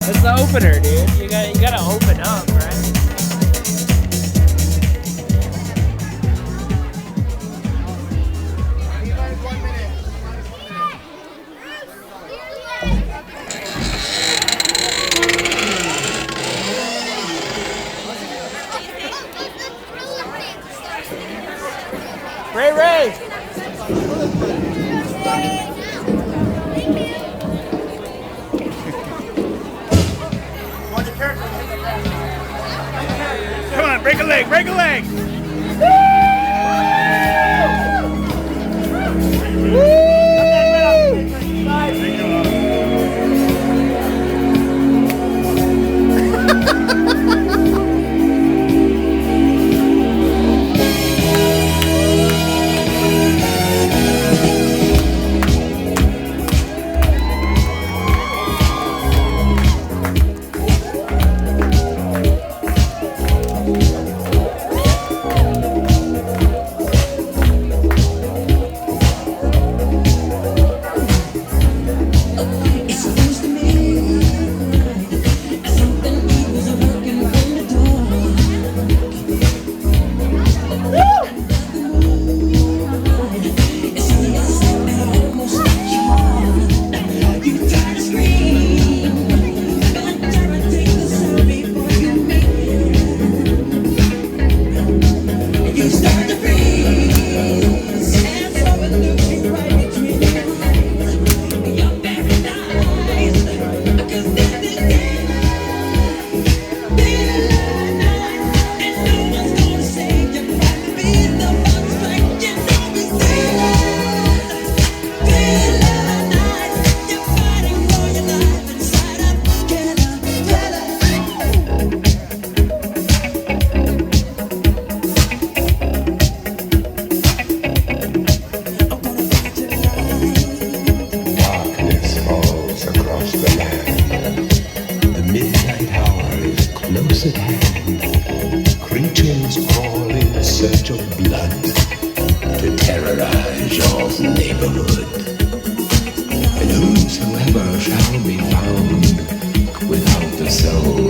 It's the opener, dude. You gotta open up, right? Ray! Come on, break a leg, break a leg! Darkness falls across the land. The midnight hour is close at hand. Creatures crawl in search of blood to terrorize your neighborhood. And whosoever shall be found without the soul